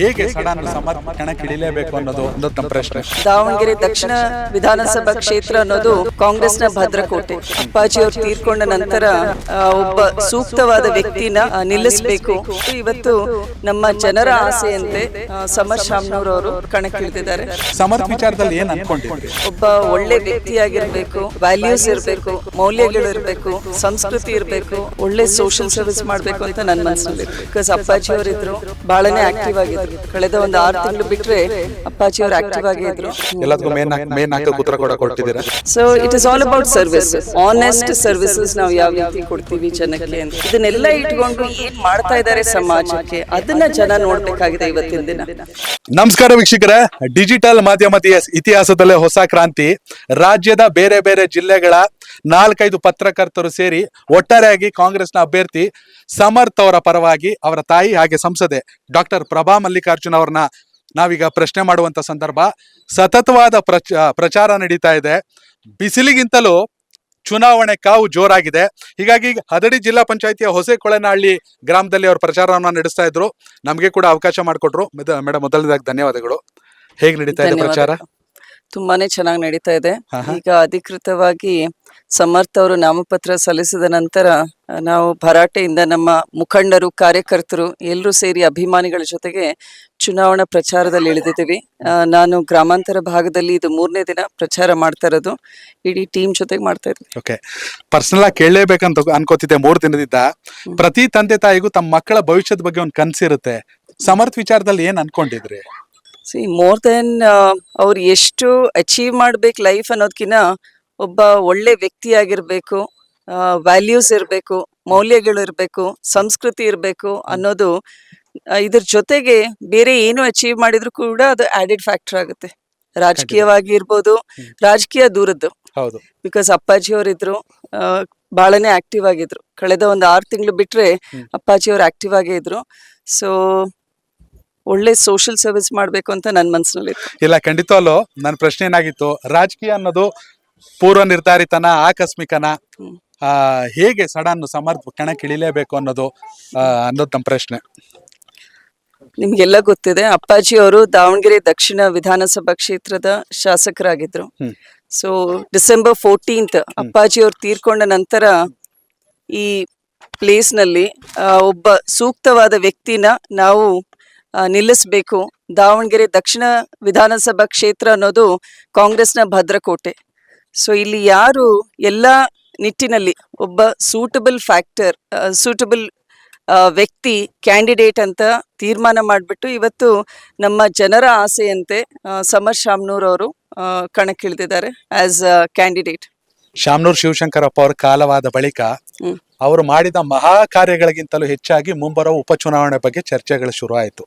ಹೇಗೆ ಸಡನ್ ಕಣಕ್ಕಿಳಿಲೇಬೇಕು ಅನ್ನೋದು ಒಂದು ನಮ್ಮ ಪ್ರಶ್ನೆ. ದಾವಣಗೆರೆ ದಕ್ಷಿಣ ವಿಧಾನಸಭಾ ಕ್ಷೇತ್ರ ಅನ್ನೋದು ಕಾಂಗ್ರೆಸ್ನ ಭದ್ರಕೋಟೆ. ಅಪ್ಪಾಜಿ ಅವರು ತೀರ್ಕೊಂಡ ನಂತರ ಒಬ್ಬ ಸೂಕ್ತವಾದ ವ್ಯಕ್ತಿನ ನಿಲ್ಲಿಸಬೇಕು. ಇವತ್ತು ನಮ್ಮ ಜನರ ಆಸೆಯಂತೆ ಸಮರ್ ಶಾಮ್ನೂರ್ ಅವರು ಕಣಕ್ಕಿಳಿದಿದ್ದಾರೆ. ಸಮರ್ಥ್ ವಿಚಾರದಲ್ಲಿ ಏನ್ ಅನ್ಕೊಂಡಿದ್ರಿ? ಒಬ್ಬ ಒಳ್ಳೆ ವ್ಯಕ್ತಿಯಾಗಿರ್ಬೇಕು, ವ್ಯಾಲ್ಯೂಸ್ ಇರಬೇಕು, ಮೌಲ್ಯಗಳು ಇರಬೇಕು, ಸಂಸ್ಕೃತಿ ಇರಬೇಕು, ಒಳ್ಳೆ ಸೋಷಿಯಲ್ ಸರ್ವಿಸ್ ಮಾಡಬೇಕು ಅಂತ ನನ್ನ ಮನಸ್ಸಿನಲ್ಲಿ. ಬಿಕಾಸ್ ಅಪ್ಪಾಜಿ ಅವರಿದ್ರು, ಬಹಳನೇ ಆಕ್ಟಿವ್ ಆಗಿದ್ರು. ಕಳೆದ ಒಂದು 6 ತಿಂಗಳು ಬಿಟ್ರೆ ಅಪ್ಪಾಜಿ ಅವರು ಆಕ್ಟಿವ್ ಆಗಿದ್ರು. ಎಲ್ಲದಕ್ಕೂ ಮೇನ್ ಉತ್ತರ ಕೊಟ್ಟಿದ್ದೀರಾ. So it is all about service, honest services ನಾವು ಯಾವ ರೀತಿ ಕೊಡ್ತೀವಿ ಜನಕ್ಕೆ ಅಂತ. ಇದನ್ನೆಲ್ಲ ಇಟ್ಕೊಂಡು ಏನ್ ಮಾಡ್ತಾ ಇದ್ದಾರೆ ಸಮಾಜಕ್ಕೆ, ಅದನ್ನ ಜನ ನೋಡ್ಬೇಕಾಗಿದೆ ಇವತ್ತಿನ ದಿನ. ನಮಸ್ಕಾರ ವೀಕ್ಷಕರೇ, ಡಿಜಿಟಲ್ ಮಾಧ್ಯಮದ ಇತಿಹಾಸದಲ್ಲೇ ಹೊಸ ಕ್ರಾಂತಿ. ರಾಜ್ಯದ ಬೇರೆ ಬೇರೆ ಜಿಲ್ಲೆಗಳ 4-5 ಪತ್ರಕರ್ತರು ಸೇರಿ ಒಟ್ಟಾರೆಯಾಗಿ ಕಾಂಗ್ರೆಸ್ನ ಅಭ್ಯರ್ಥಿ ಸಮರ್ಥ್ ಅವರ ಪರವಾಗಿ ಅವರ ತಾಯಿ ಹಾಗೆ ಸಂಸದೆ ಡಾಕ್ಟರ್ ಪ್ರಭಾ ಮಲ್ಲಿಕಾರ್ಜುನ್ ಅವರನ್ನ ನಾವೀಗ ಪ್ರಶ್ನೆ ಮಾಡುವಂತ ಸಂದರ್ಭ. ಸತತವಾದ ಪ್ರಚಾರ ನಡೀತಾ ಇದೆ. ಬಿಸಿಲಿಗಿಂತಲೂ ಚುನಾವಣೆ ಕಾವು ಜೋರಾಗಿದೆ. ಹೀಗಾಗಿ ಹದಡಿ ಜಿಲ್ಲಾ ಪಂಚಾಯತಿಯ ಹೊಸಕೊಳನಹಳ್ಳಿ ಗ್ರಾಮದಲ್ಲಿ ಅವರು ಪ್ರಚಾರವನ್ನ ನಡೆಸ್ತಾ ಇದ್ರು. ನಮಗೆ ಕೂಡ ಅವಕಾಶ ಮಾಡಿಕೊಟ್ರು. ಮೇಡಮ್, ಮೊದಲನೇದಾಗಿ ಧನ್ಯವಾದಗಳು. ಹೇಗೆ ನಡೀತಾ ಇದೆ ಪ್ರಚಾರ? ತುಂಬಾನೇ ಚೆನ್ನಾಗಿ ನಡೀತಾ ಇದೆ. ಈಗ ಅಧಿಕೃತವಾಗಿ ಸಮರ್ಥ್ ಅವರು ನಾಮಪತ್ರ ಸಲ್ಲಿಸಿದ ನಂತರ ನಾವು ಭರಾಟೆಯಿಂದ ನಮ್ಮ ಮುಖಂಡರು, ಕಾರ್ಯಕರ್ತರು ಎಲ್ಲರೂ ಸೇರಿ ಅಭಿಮಾನಿಗಳ ಜೊತೆಗೆ ಚುನಾವಣಾ ಪ್ರಚಾರದಲ್ಲಿ ಇಳಿದಿದ್ದೀವಿ. ನಾನು ಗ್ರಾಮಾಂತರ ಭಾಗದಲ್ಲಿ ಇದು 3ನೇ ದಿನ ಪ್ರಚಾರ ಮಾಡ್ತಾ ಇರೋದು. ಇಡೀ ಟೀಮ್ ಜೊತೆಗೆ ಮಾಡ್ತಾ ಇದ್ವಿ. ಓಕೆ, ಪರ್ಸನಲ್ ಆಗಿ ಕೇಳಲೇಬೇಕಂತ ಅನ್ಕೋತಿದ್ದೆ. 3 ದಿನದಿಂದ ಪ್ರತಿ ತಂದೆ ತಾಯಿಗೂ ತಮ್ಮ ಮಕ್ಕಳ ಭವಿಷ್ಯದ ಬಗ್ಗೆ ಒಂದು ಕನಸಿರುತ್ತೆ. ಸಮರ್ಥ್ ವಿಚಾರದಲ್ಲಿ ಏನ್ ಅನ್ಕೊಂಡಿದ್ರಿ? ಮೋರ್ ದೆನ್ ಅವ್ರು ಎಷ್ಟು ಅಚೀವ್ ಮಾಡ್ಬೇಕು ಲೈಫ್ ಅನ್ನೋದಕ್ಕಿಂತ ಒಬ್ಬ ಒಳ್ಳೆ ವ್ಯಕ್ತಿಯಾಗಿರ್ಬೇಕು, ವ್ಯಾಲ್ಯೂಸ್ ಇರಬೇಕು, ಮೌಲ್ಯಗಳು ಇರಬೇಕು, ಸಂಸ್ಕೃತಿ ಇರಬೇಕು ಅನ್ನೋದು. ಇದ್ರ ಜೊತೆಗೆ ಬೇರೆ ಏನು ಅಚೀವ್ ಮಾಡಿದ್ರು ಕೂಡ ಅದು ಆಡೆಡ್ ಫ್ಯಾಕ್ಟರ್ ಆಗುತ್ತೆ. ರಾಜಕೀಯವಾಗಿ ಇರ್ಬೋದು, ರಾಜಕೀಯ ದೂರದ್ದು. ಹೌದು, ಬಿಕಾಸ್ ಅಪ್ಪಾಜಿ ಅವರಿದ್ರು, ಬಹಳನೇ ಆಕ್ಟಿವ್ ಆಗಿದ್ರು. ಕಳೆದ ಒಂದು 6 ತಿಂಗಳು ಬಿಟ್ರೆ ಅಪ್ಪಾಜಿ ಅವರು ಆಕ್ಟಿವ್ ಆಗೇ ಇದ್ರು. ಸೊ ಒಳ್ಳೆ ಸೋಷಿಯಲ್ ಸರ್ವಿಸ್ ಮಾಡ್ಬೇಕು ಅಂತ ನನ್ನ ಮನಸ್ಸಿನಲ್ಲಿ. ಇಲ್ಲ, ಖಂಡಿತವಲ್ಲೂ ನನ್ನ ಪ್ರಶ್ನೆ ಏನಾಗಿತ್ತು, ರಾಜಕೀಯ ಅನ್ನೋದು ಪೂರ್ವ ನಿರ್ಧಾರಿತನ, ಆಕಸ್ಮಿಕನ, ಹೇಗೆ ಸಡನ್ ಸಮರ್ಥ್ ಕಣಕ್ಕಿಳಿಲೇಬೇಕು ಅನ್ನೋದು ನಮ್ಮ ಪ್ರಶ್ನೆ. ನಿಮ್ಗೆಲ್ಲ ಗೊತ್ತಿದೆ, ಅಪ್ಪಾಜಿ ಅವರು ದಾವಣಗೆರೆ ದಕ್ಷಿಣ ವಿಧಾನಸಭಾ ಕ್ಷೇತ್ರದ ಶಾಸಕರಾಗಿದ್ರು. ಸೊ ಡಿಸೆಂಬರ್ 14th ಅಪ್ಪಾಜಿ ಅವರು ತೀರ್ಕೊಂಡ ನಂತರ ಈ ಪ್ಲೇಸ್ ನಲ್ಲಿ ಒಬ್ಬ ಸೂಕ್ತವಾದ ವ್ಯಕ್ತಿನ ನಾವು ನಿಲ್ಲಿಸಬೇಕು. ದಾವಣಗೆರೆ ದಕ್ಷಿಣ ವಿಧಾನಸಭಾ ಕ್ಷೇತ್ರ ಅನ್ನೋದು ಕಾಂಗ್ರೆಸ್ನ ಭದ್ರಕೋಟೆ. ಸೊ ಇಲ್ಲಿ ಯಾರು ಎಲ್ಲ ನಿಟ್ಟಿನಲ್ಲಿ ಒಬ್ಬ ಸೂಟಬಲ್ ವ್ಯಕ್ತಿ, ಕ್ಯಾಂಡಿಡೇಟ್ ಅಂತ ತೀರ್ಮಾನ ಮಾಡಿಬಿಟ್ಟು ಇವತ್ತು ನಮ್ಮ ಜನರ ಆಸೆಯಂತೆ ಸಮರ್ ಶಾಮ್ನೂರ್ ಅವರು ಕಣಕ್ಕಿಳಿದಿದ್ದಾರೆ ಆಸ್ ಕ್ಯಾಂಡಿಡೇಟ್. ಶಾಮ್ನೂರ್ ಶಿವಶಂಕರಪ್ಪ ಅವರ ಕಾಲವಾದ ಬಳಿಕ ಅವರು ಮಾಡಿದ ಮಹಾ ಕಾರ್ಯಗಳಿಗಿಂತಲೂ ಹೆಚ್ಚಾಗಿ ಮುಂಬರುವ ಉಪಚುನಾವಣೆ ಬಗ್ಗೆ ಚರ್ಚೆಗಳು ಶುರು ಆಯ್ತು.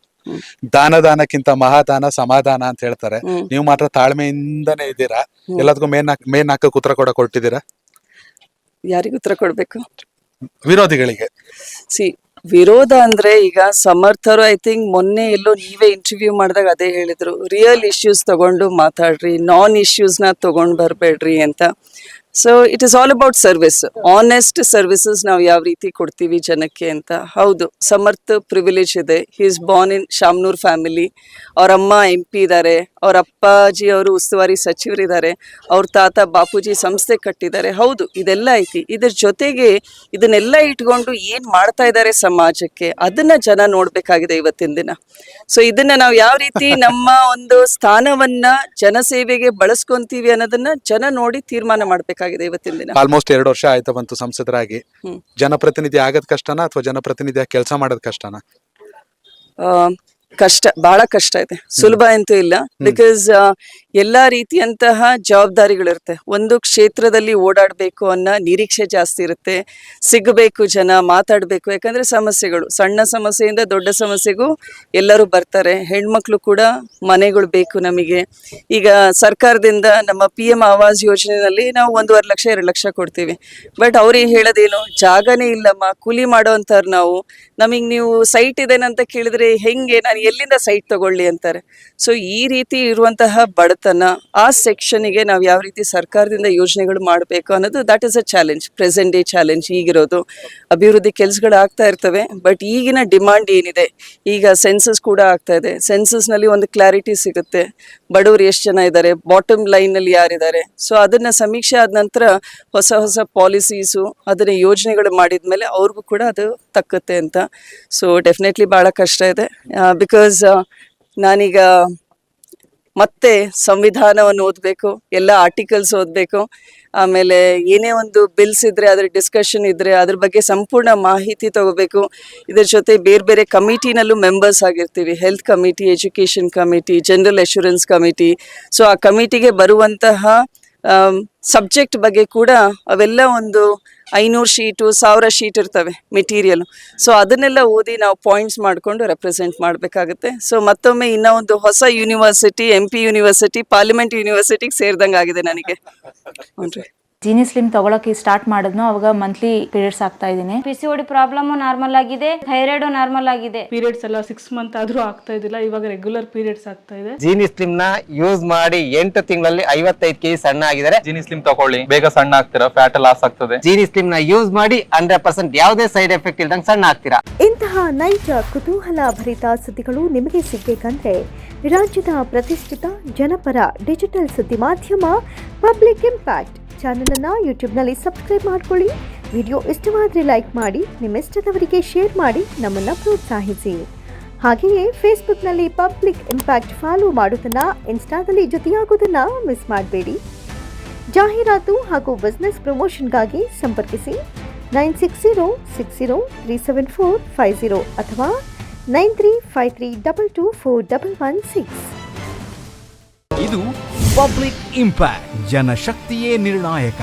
ದಾನಕ್ಕಿಂತ ಮಹಾದಾನ ಸಮಾಧಾನ ಅಂತ ಹೇಳ್ತಾರೆ. ನೀವು ಮಾತ್ರ ತಾಳ್ಮೆಯಿಂದನೇ ಇದ್ದೀರಾ. ಎಲ್ಲದಕ್ಕೂ ಮೇನ್ ಹಾಕಕ್ಕೆ ಉತ್ತರ ಕೊಟ್ಟಿದ್ದೀರಾ. ಯಾರಿಗೂ ಉತ್ತರ ಕೊಡ್ಬೇಕು? ವಿರೋಧಿಗಳಿಗೆ. ವಿರೋಧ ಅಂದ್ರೆ ಈಗ ಸಮರ್ಥರು ಐ ಥಿಂಕ್ ಮೊನ್ನೆ ಎಲ್ಲೋ ನೀವೇ ಇಂಟರ್ವ್ಯೂ ಮಾಡಿದಾಗ ಅದೇ ಹೇಳಿದ್ರು, ರಿಯಲ್ ಇಶ್ಯೂಸ್ ತಗೊಂಡು ಮಾತಾಡ್ರಿ, ನಾನ್ ಇಶ್ಯೂಸ್ ನ ತಗೊಂಡ್ ಬರ್ಬೇಡ್ರಿ ಅಂತ. So it is all about service, honest services ನಾವು ಯಾವ ರೀತಿ ಕೊಡ್ತೀವಿ ಜನಕ್ಕೆ ಅಂತ. ಹೌದು, ಸಮರ್ಥ್ ಪ್ರಿವಿಲೇಜ್ ಇದೆ. He is born in Shamanur family. ಅವ್ರ ಅಮ್ಮ MP ಇದ್ದಾರೆ, ಅವ್ರ ಅಪ್ಪಾಜಿ ಅವರು ಉಸ್ತುವಾರಿ ಸಚಿವರಿದ್ದಾರೆ, ಅವ್ರ ತಾತ ಬಾಪೂಜಿ ಸಂಸ್ಥೆ ಕಟ್ಟಿದ್ದಾರೆ. ಹೌದು, ಇದೆಲ್ಲ ಐತಿ. ಇದ್ರ ಜೊತೆಗೆ ಇದನ್ನೆಲ್ಲ ಇಟ್ಕೊಂಡು ಏನ್ ಮಾಡ್ತಾ ಇದ್ದಾರೆ ಸಮಾಜಕ್ಕೆ, ಅದನ್ನ ಜನ ನೋಡ್ಬೇಕಾಗಿದೆ ಇವತ್ತಿನ ದಿನ. ಸೊ ಇದನ್ನ ನಾವು ಯಾವ ರೀತಿ ನಮ್ಮ ಒಂದು ಸ್ಥಾನವನ್ನ ಜನಸೇವೆಗೆ ಬಳಸ್ಕೊಂತೀವಿ ಅನ್ನೋದನ್ನ ಜನ ನೋಡಿ ತೀರ್ಮಾನ ಮಾಡ್ಬೇಕಾಗಿದೆ ಇವತ್ತಿನ ದಿನ. ಆಲ್ಮೋಸ್ಟ್ 2 ವರ್ಷ ಆಯ್ತು ಬಂತು ಸಂಸದರಾಗಿ. ಜನಪ್ರತಿನಿಧಿ ಆಗದ್ ಕಷ್ಟನಾ ಅಥವಾ ಜನಪ್ರತಿನಿಧಿಯಾಗಿ ಕೆಲಸ ಮಾಡೋದ್ ಕಷ್ಟನಾ? ಕಷ್ಟ, ಬಹಳ ಕಷ್ಟ ಇದೆ, ಸುಲಭ ಅಂತೂ ಇಲ್ಲ. ಬಿಕಾಸ್ ಎಲ್ಲಾ ರೀತಿಯಂತಹ ಜವಾಬ್ದಾರಿಗಳಿರುತ್ತೆ. ಒಂದು ಕ್ಷೇತ್ರದಲ್ಲಿ ಓಡಾಡ್ಬೇಕು ಅನ್ನೋ ನಿರೀಕ್ಷೆ ಜಾಸ್ತಿ ಇರುತ್ತೆ. ಸಿಗಬೇಕು, ಜನ ಮಾತಾಡ್ಬೇಕು. ಯಾಕಂದ್ರೆ ಸಮಸ್ಯೆಗಳು, ಸಣ್ಣ ಸಮಸ್ಯೆಯಿಂದ ದೊಡ್ಡ ಸಮಸ್ಯೆಗೂ ಎಲ್ಲರೂ ಬರ್ತಾರೆ. ಹೆಣ್ಮಕ್ಳು ಕೂಡ ಮನೆಗಳು ಬೇಕು ನಮಗೆ. ಈಗ ಸರ್ಕಾರದಿಂದ ನಮ್ಮ PM ಆವಾಸ್ ಯೋಜನೆಯಲ್ಲಿ ನಾವು 1.5 ಲಕ್ಷ 2 ಲಕ್ಷ ಕೊಡ್ತೀವಿ. ಬಟ್ ಅವ್ರಿಗೆ ಹೇಳೋದೇನು, ಜಾಗನೇ ಇಲ್ಲಮ್ಮ, ಕೂಲಿ ಮಾಡೋಂಥವ್ರು ನಾವು. ನಮಗ್ ನೀವು ಸೈಟ್ ಇದೇನಂತ ಕೇಳಿದ್ರೆ ಹೆಂಗೆ, ನಾನು ಎಲ್ಲಿಂದ ಸೈಟ್ ತಗೊಳ್ಳಿ ಅಂತಾರೆ. ಸೊ ಈ ರೀತಿ ಇರುವಂತಹ ಬಡತನ ಬಡತನ ಆ ಸೆಕ್ಷನ್ಗೆ ನಾವು ಯಾವ ರೀತಿ ಸರ್ಕಾರದಿಂದ ಯೋಜನೆಗಳು ಮಾಡಬೇಕು ಅನ್ನೋದು that is a challenge, present day challenge ಈಗಿರೋದು. ಅಭಿವೃದ್ಧಿ ಕೆಲಸಗಳು ಆಗ್ತಾ ಇರ್ತವೆ, ಬಟ್ ಈಗಿನ ಡಿಮಾಂಡ್ ಏನಿದೆ, ಈಗ ಸೆನ್ಸಸ್ ಕೂಡ ಆಗ್ತಾ ಇದೆ, ಸೆನ್ಸಸ್ನಲ್ಲಿ ಒಂದು ಕ್ಲಾರಿಟಿ ಸಿಗುತ್ತೆ, ಬಡವರು ಎಷ್ಟು ಜನ ಇದ್ದಾರೆ, ಬಾಟಮ್ ಲೈನಲ್ಲಿ ಯಾರಿದ್ದಾರೆ. ಸೊ ಅದನ್ನು ಸಮೀಕ್ಷೆ ಆದ ನಂತರ ಹೊಸ ಹೊಸ ಪಾಲಿಸೀಸು ಅದನ್ನು ಯೋಜನೆಗಳು ಮಾಡಿದ್ಮೇಲೆ ಅವ್ರಿಗೂ ಕೂಡ ಅದು ತಕ್ಕುತ್ತೆ ಅಂತ. ಸೊ ಡೆಫಿನೆಟ್ಲಿ ಭಾಳ ಕಷ್ಟ ಇದೆ, ಬಿಕಾಸ್ ನಾನೀಗ ಮತ್ತೆ ಸಂವಿಧಾನವನ್ನು ಓದಬೇಕು, ಎಲ್ಲ ಆರ್ಟಿಕಲ್ಸ್ ಓದಬೇಕು, ಆಮೇಲೆ ಏನೇ ಒಂದು ಬಿಲ್ಸ್ ಇದ್ದರೆ ಅದ್ರ ಡಿಸ್ಕಷನ್ ಇದ್ದರೆ ಅದ್ರ ಬಗ್ಗೆ ಸಂಪೂರ್ಣ ಮಾಹಿತಿ ತಗೋಬೇಕು. ಇದ್ರ ಜೊತೆ ಬೇರೆ ಬೇರೆ ಕಮಿಟಿನಲ್ಲೂ ಮೆಂಬರ್ಸ್ ಆಗಿರ್ತೀವಿ, health committee, education committee, general assurance committee. So ಆ ಕಮಿಟಿಗೆ ಬರುವಂತಹ ಸಬ್ಜೆಕ್ಟ್ ಬಗ್ಗೆ ಕೂಡ ಅವೆಲ್ಲ ಒಂದು 500 ಶೀಟು 1000 ಶೀಟ್ ಇರ್ತವೆ ಮೆಟೀರಿಯಲ್. ಸೊ ಅದನ್ನೆಲ್ಲ ಓದಿ ನಾವು ಪಾಯಿಂಟ್ಸ್ ಮಾಡಿಕೊಂಡು ರೆಪ್ರೆಸೆಂಟ್ ಮಾಡಬೇಕಾಗುತ್ತೆ. ಸೊ ಮತ್ತೊಮ್ಮೆ ಇನ್ನೂ ಒಂದು ಹೊಸ ಯೂನಿವರ್ಸಿಟಿ, MP ಯೂನಿವರ್ಸಿಟಿ, ಪಾರ್ಲಿಮೆಂಟ್ ಯೂನಿವರ್ಸಿಟಿಗೆ ಸೇರಿದಂಗೆ ಆಗಿದೆ ನನಗೆ. ಹ್ಞೂ. ಜೀನಿ ಸ್ಲಿಮ್ ತಗೊಳಕ್ಕೆ ಸ್ಟಾರ್ಟ್ ಮಾಡಿದ್ನೋ ಅವಾಗ ಮಂತ್ಲಿ ಪೀರಿಯಡ್ಸ್ ಆಗ್ತಾ ಇದ್ದೀನಿ. PCOD ಪ್ರಾಬ್ಲಮ್ ನಾರ್ಮಲ್ ಆಗಿದೆ, ಥೈರಾಯ್ಡ್ ನಾರ್ಮಲ್ ಆಗಿದೆ. ಪೀರಿಯಡ್ಸ್ ಎಲ್ಲ 6 ಮಂತ್ ಆದ್ರೂ ಆಗ್ತಾ ಇದ್ದಿಲ್ಲ, ಇವಾಗ ರೆಗ್ಯುಲರ್ ಪೀರಿಯಡ್ಸ್ ಆಗ್ತಾ ಇದೆ. ಜೀನಿ ಸ್ಲಿಮ್ ನ ಯೂಸ್ ಮಾಡಿ 8 ತಿಂಗಳಲ್ಲಿ 55 kg ಸಣ್ಣ ಆಗಿದ್ದಾರೆ. ಜೀನಿ ಸ್ಲಿಮ್ ತಗೊಳ್ಳಿ, ಬೇಗ ಸಣ್ಣ ಆಗ್ತೀರಾ, ಫ್ಯಾಟ್ ಲಾಸ್ ಆಗ್ತದೆ. ಜೀನಿ ಸ್ಲಿಮ್ ನ ಯೂಸ್ ಮಾಡಿ 100% ಯಾವುದೇ ಸೈಡ್ ಎಫೆಕ್ಟ್ ಇಲ್ದಂಗೆ ಸಣ್ಣ ಆಗ್ತೀರಾ. ಇಂತಹ ನೈಜ ಕುತೂಹಲ ಭರಿತ ಸುದ್ದಿಗಳು ನಿಮಗೆ ಸಿಗಬೇಕಂದ್ರೆ ರಾಜ್ಯದ ಪ್ರತಿಷ್ಠಿತ ಜನಪರ ಡಿಜಿಟಲ್ ಸುದ್ದಿ ಮಾಧ್ಯಮ ಪಬ್ಲಿಕ್ ಇಂಪ್ಯಾಕ್ಟ್ ಚಾನೆಲ್ ಅನ್ನು ಯೂಟ್ಯೂಬ್ನಲ್ಲಿ ಸಬ್ಸ್ಕ್ರೈಬ್ ಮಾಡ್ಕೊಳ್ಳಿ. ವಿಡಿಯೋ ಇಷ್ಟವಾದರೆ ಲೈಕ್ ಮಾಡಿ, ನಿಮ್ಮ ಇಷ್ಟದವರಿಗೆ ಶೇರ್ ಮಾಡಿ ನಮ್ಮನ್ನು ಪ್ರೋತ್ಸಾಹಿಸಿ. ಹಾಗೆಯೇ ಫೇಸ್ಬುಕ್ನಲ್ಲಿ ಪಬ್ಲಿಕ್ ಇಂಪ್ಯಾಕ್ಟ್ ಫಾಲೋ ಮಾಡೋದನ್ನು, ಇನ್ಸ್ಟಾದಲ್ಲಿ ಜೊತೆಯಾಗೋದನ್ನು ಮಿಸ್ ಮಾಡಬೇಡಿ. ಜಾಹೀರಾತು ಹಾಗೂ ಬಿಸ್ನೆಸ್ ಪ್ರಮೋಷನ್ಗಾಗಿ ಸಂಪರ್ಕಿಸಿ 9606037450 ಅಥವಾ 9353224116. ಇದು ಪಬ್ಲಿಕ್ ಇಂಪ್ಯಾಕ್ಟ್, ಜನಶಕ್ತಿಯೇ ನಿರ್ಣಾಯಕ.